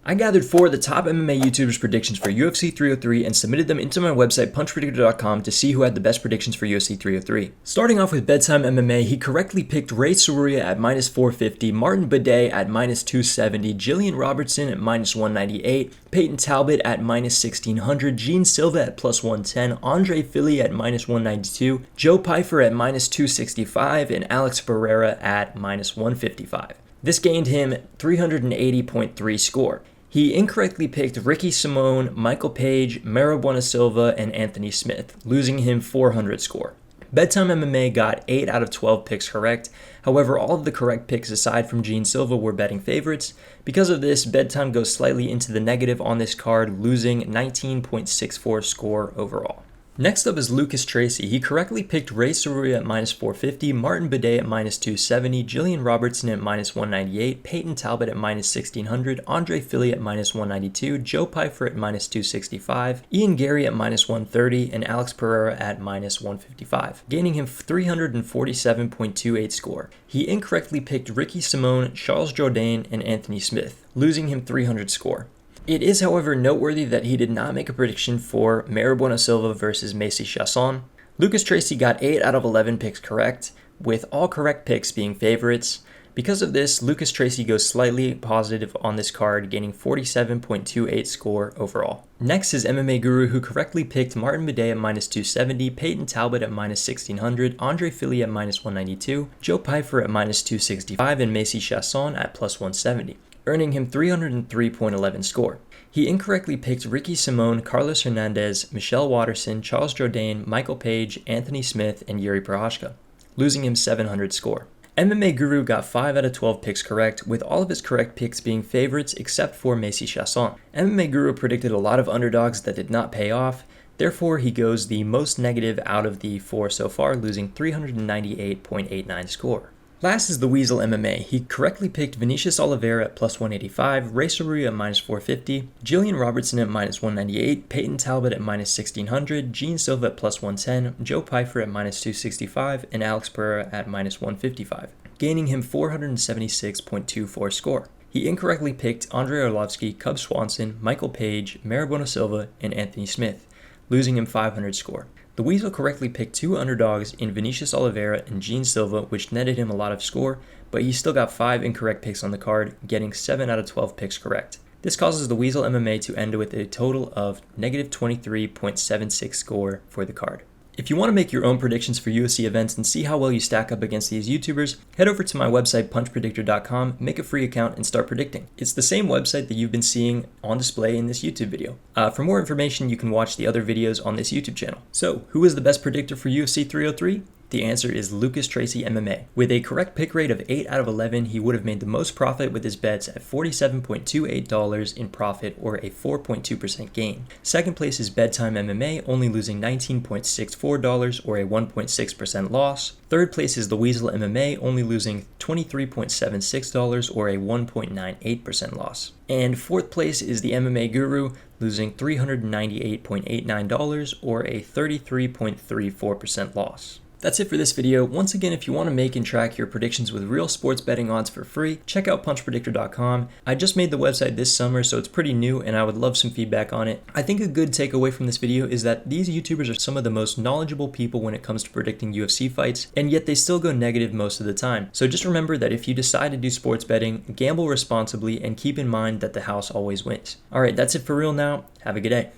I gathered 4 of the top MMA YouTubers' predictions for UFC 303 and submitted them into my website punchpredictor.com to see who had the best predictions for UFC 303. Starting off with Bedtime MMA, he correctly picked Ray Soruya at minus 450, Martin Bidet at minus 270, Jillian Robertson at minus 198, Peyton Talbot at minus 1600, Gene Silva at plus 110, Andre Fili at minus 192, Joe Pyfer at minus 265, and Alex Pereira at minus 155. This gained him 380.3 score. He incorrectly picked Ricky Simone, Michael Page, Maribuana Silva, and Anthony Smith, losing him 400 score. Bedtime MMA got 8 out of 12 picks correct. However, all of the correct picks aside from Gene Silva were betting favorites. Because of this, Bedtime goes slightly into the negative on this card, losing 19.64 score overall. Next up is Lucas Tracy. He correctly picked Ray Soruya at minus 450, Martin Bidet at minus 270, Jillian Robertson at minus 198, Peyton Talbot at minus 1600, Andre Fili at minus 192, Joe Pyfer at minus 265, Ian Gary at minus 130, and Alex Pereira at minus 155, gaining him 347.28 score. He incorrectly picked Ricky Simone, Charles Jourdain, and Anthony Smith, losing him 300 score. It is, however, noteworthy that he did not make a prediction for Maribuana Silva versus Macy Chiasson. Lucas Tracy got 8 out of 11 picks correct, with all correct picks being favorites. Because of this, Lucas Tracy goes slightly positive on this card, gaining 47.28 score overall. Next is MMA Guru, who correctly picked Martin Bidet at minus 270, Peyton Talbot at minus 1600, Andre Fili at minus 192, Joe Pyfer at minus 265, and Macy Chiasson at plus 170. Earning him 303.11 score. He incorrectly picked Ricky Simone, Carlos Hernandez, Michelle Watterson, Charles Jourdain, Michael Page, Anthony Smith, and Yuri Prohashka, losing him 700 score. MMA Guru got 5 out of 12 picks correct, with all of his correct picks being favorites except for Macy Chiasson. MMA Guru predicted a lot of underdogs that did not pay off, therefore he goes the most negative out of the 4 so far, losing 398.89 score. Last is the Weasle MMA. He correctly picked Vinicius Oliveira at plus 185, Ray Soruya at minus 450, Jillian Robertson at minus 198, Peyton Talbot at minus 1600, Gene Silva at plus 110, Joe Pyfer at minus 265, and Alex Pereira at minus 155, gaining him 476.24 score. He incorrectly picked Andrei Arlovsky, Cub Swanson, Michael Page, Maribuana Silva, and Anthony Smith, losing him 500 score. The Weasle correctly picked 2 underdogs in Vinicius Oliveira and Gene Silva, which netted him a lot of score, but he still got 5 incorrect picks on the card, getting 7 out of 12 picks correct. This causes the Weasle MMA to end with a total of negative 23.76 score for the card. If you want to make your own predictions for UFC events and see how well you stack up against these YouTubers, head over to my website punchpredictor.com, make a free account, and start predicting. It's the same website that you've been seeing on display in this YouTube video. For more information, you can watch the other videos on this YouTube channel. So, who is the best predictor for UFC 303? The answer is Lucas Tracy MMA. With a correct pick rate of 8 out of 11, he would have made the most profit with his bets at $47.28 in profit, or a 4.2% gain. Second place is Bedtime MMA, only losing $19.64 or a 1.6% loss. Third place is the Weasle MMA, only losing $23.76 or a 1.98% loss. And fourth place is the MMA Guru, losing $398.89 or a 33.34% loss. That's it for this video. Once again, if you want to make and track your predictions with real sports betting odds for free, check out punchpredictor.com. I just made the website this summer, so it's pretty new and I would love some feedback on it. I think a good takeaway from this video is that these YouTubers are some of the most knowledgeable people when it comes to predicting UFC fights, and yet they still go negative most of the time. So just remember that if you decide to do sports betting, gamble responsibly and keep in mind that the house always wins. Alright, that's it for real now. Have a good day.